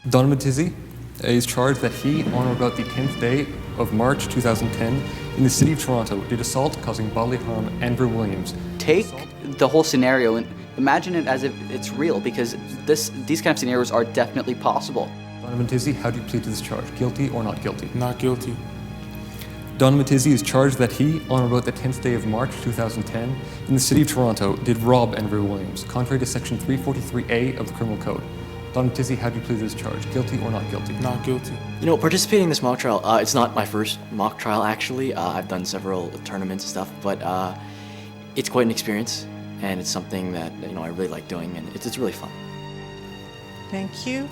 Donovan Tizzy is charged that he, on or about the 10th day of March 2010, in the city of Toronto, did assault causing bodily harm Andrew Williams. Take the whole scenario and imagine it as if it's real, because these kind of scenarios are definitely possible. Donovan Tizzy, how do you plead to this charge? Guilty or not guilty? Not guilty. Donovan Tizzy is charged that he, on or about the 10th day of March 2010, in the city of Toronto, did rob Andrew Williams, contrary to section 343A of the Criminal Code. Donovan Tizzy, how do you plead to this charge? Guilty or not guilty? Not guilty. You know, participating in this mock trial, it's not my first mock trial actually. I've done several tournaments and stuff, but it's quite an experience, and it's something that I really like doing, and it's really fun. Thank you.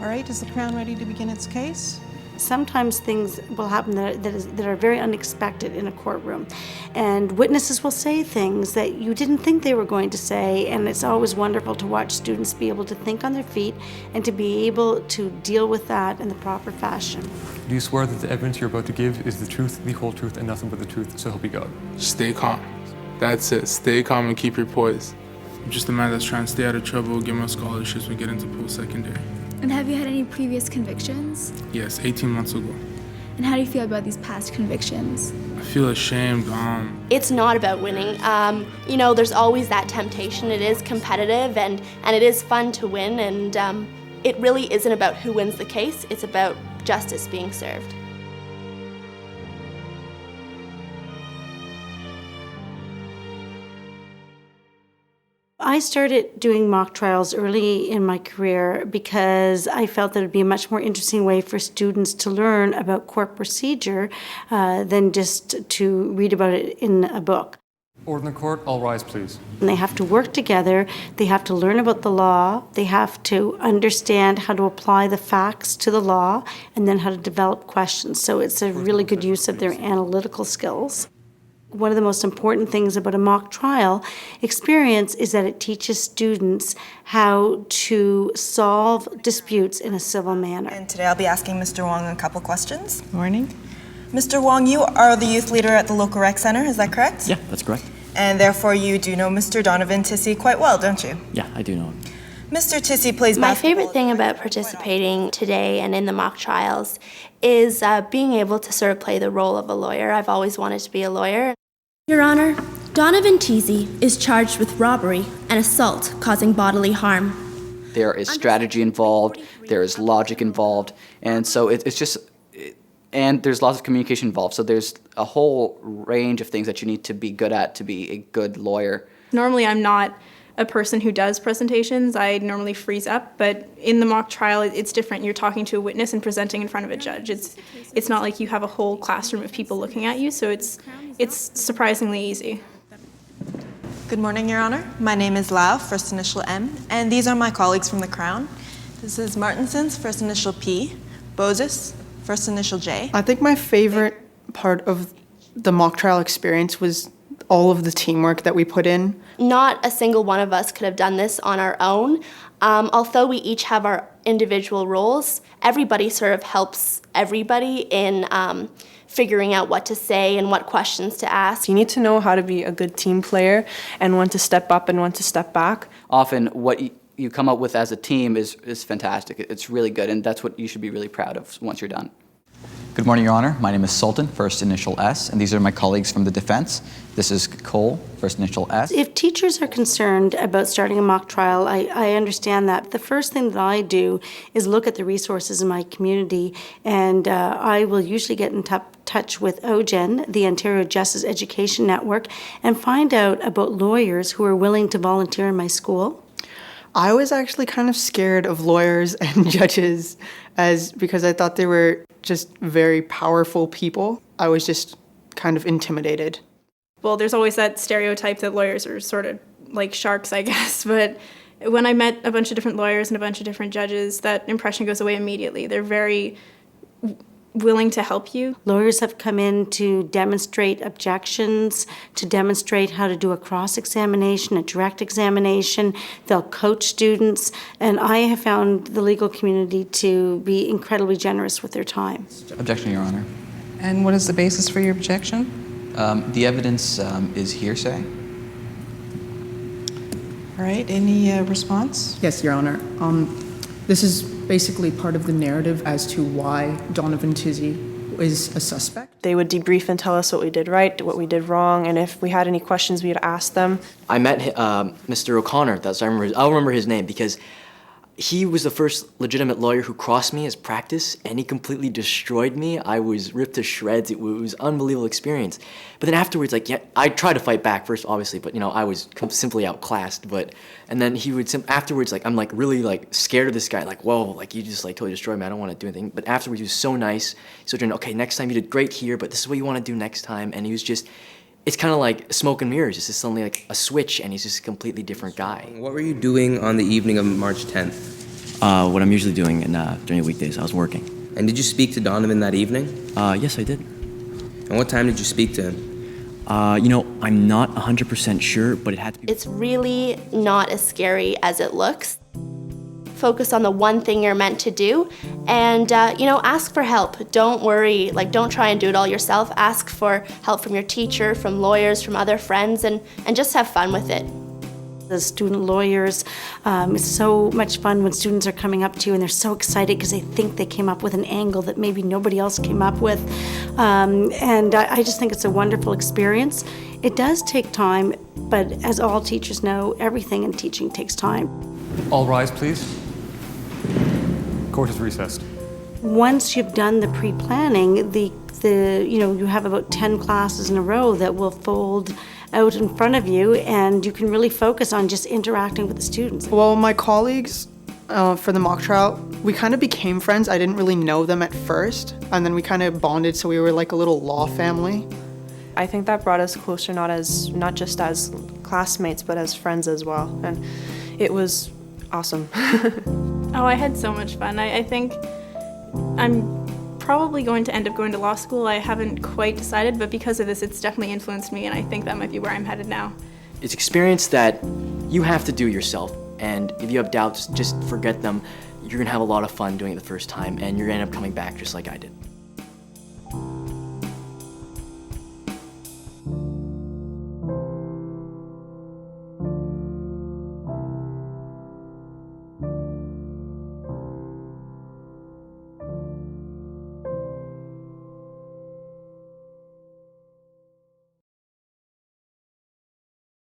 All right, is the Crown ready to begin its case? Sometimes things will happen that are very unexpected in a courtroom, and witnesses will say things that you didn't think they were going to say, and it's always wonderful to watch students be able to think on their feet and to be able to deal with that in the proper fashion. Do you swear that the evidence you're about to give is the truth, the whole truth, and nothing but the truth, so help you God? Stay calm. That's it. Stay calm and keep your poise. I'm just a man that's trying to stay out of trouble, get my scholarships, and get into post-secondary. And have you had any previous convictions? Yes, 18 months ago. And how do you feel about these past convictions? I feel ashamed. It's not about winning. There's always that temptation. It is competitive and it is fun to win, and it really isn't about who wins the case. It's about justice being served. I started doing mock trials early in my career because I felt that it would be a much more interesting way for students to learn about court procedure than just to read about it in a book. Order in the court, all rise please. And they have to work together, they have to learn about the law, they have to understand how to apply the facts to the law, and then how to develop questions. So it's a really good use of their analytical skills. One of the most important things about a mock trial experience is that it teaches students how to solve disputes in a civil manner. And today I'll be asking Mr. Wong a couple questions. Morning. Mr. Wong, you are the youth leader at the local rec center, is that correct? Yeah, that's correct. And therefore you do know Mr. Donovan Tissy quite well, don't you? Yeah, I do know him. Mr. Tissy plays My basketball. favorite thing about participating today and in the mock trials is being able to sort of play the role of a lawyer. I've always wanted to be a lawyer. Your Honor, Donovan Tizzy is charged with robbery and assault causing bodily harm. There is strategy involved, there is logic involved, and so and there's lots of communication involved. So there's a whole range of things that you need to be good at to be a good lawyer. Normally I'm not a person who does presentations. I normally freeze up, but in the mock trial it's different. You're talking to a witness and presenting in front of a judge. It's not like you have a whole classroom of people looking at you, so it's surprisingly easy. Good morning, Your Honor. My name is Lau, first initial M, and these are my colleagues from the Crown. This is Martinson's, first initial P, Bozis, first initial J. I think my favorite part of the mock trial experience was all of the teamwork that we put in. Not a single one of us could have done this on our own. Although we each have our individual roles, everybody sort of helps everybody in figuring out what to say and what questions to ask. You need to know how to be a good team player and when to step up and when to step back. Often what you come up with as a team is fantastic. It's really good, and that's what you should be really proud of once you're done. Good morning, Your Honor. My name is Sultan, first initial S, and these are my colleagues from the defense. This is Cole, first initial S. If teachers are concerned about starting a mock trial, I understand that. The first thing that I do is look at the resources in my community, and I will usually get in touch with OGEN, the Ontario Justice Education Network, and find out about lawyers who are willing to volunteer in my school. I was actually kind of scared of lawyers and judges because I thought they were just very powerful people. I was just kind of intimidated. Well, there's always that stereotype that lawyers are sort of like sharks, I guess, but when I met a bunch of different lawyers and a bunch of different judges, that impression goes away immediately. They're very willing to help you. Lawyers have come in to demonstrate objections, to demonstrate how to do a cross-examination, a direct examination. They'll coach students, and I have found the legal community to be incredibly generous with their time. Objection, Your Honor. And what is the basis for your objection? The evidence is hearsay. All right, any response? Yes, Your Honor. This is basically part of the narrative as to why Donovan Tizzy is a suspect. They would debrief and tell us what we did right, what we did wrong, and if we had any questions, we would ask them. I met Mr. O'Connor. I'll remember his name because he was the first legitimate lawyer who crossed me as practice, and he completely destroyed me. I was ripped to shreds. It was an unbelievable experience. But then afterwards, like, yeah, I tried to fight back first, obviously, but, you know, I was simply outclassed. And then he would, afterwards, like, I'm, like, really, like, scared of this guy. Like, whoa, like, you just, like, totally destroyed me. I don't want to do anything. But afterwards, he was so nice. So, okay, next time you did great here, but this is what you want to do next time. And he was just, it's kind of like smoke and mirrors. It's just suddenly, like, a switch, and he's just a completely different guy. What were you doing on the evening of March 10th? What I'm usually doing during the weekdays. I was working. And did you speak to Donovan that evening? Yes, I did. And what time did you speak to him? You know, I'm not 100% sure, but it had to be. It's really not as scary as it looks. Focus on the one thing you're meant to do and, you know, ask for help. Don't worry, like, don't try and do it all yourself. Ask for help from your teacher, from lawyers, from other friends, and just have fun with it. As student lawyers, it's so much fun when students are coming up to you and they're so excited because they think they came up with an angle that maybe nobody else came up with. And I just think it's a wonderful experience. It does take time, but as all teachers know, everything in teaching takes time. All rise, please. Court is recessed. Once you've done the pre-planning, you have about 10 classes in a row that will fold out in front of you, and you can really focus on just interacting with the students. Well, my colleagues for the mock trial, we kind of became friends. I didn't really know them at first, and then we kind of bonded, so we were like a little law family. I think that brought us closer, not just as classmates, but as friends as well, and it was awesome. Oh, I had so much fun. I think I'm probably going to end up going to law school. I haven't quite decided, but because of this, it's definitely influenced me, and I think that might be where I'm headed now. It's experience that you have to do yourself, and if you have doubts, just forget them. You're gonna have a lot of fun doing it the first time, and you're gonna end up coming back just like I did.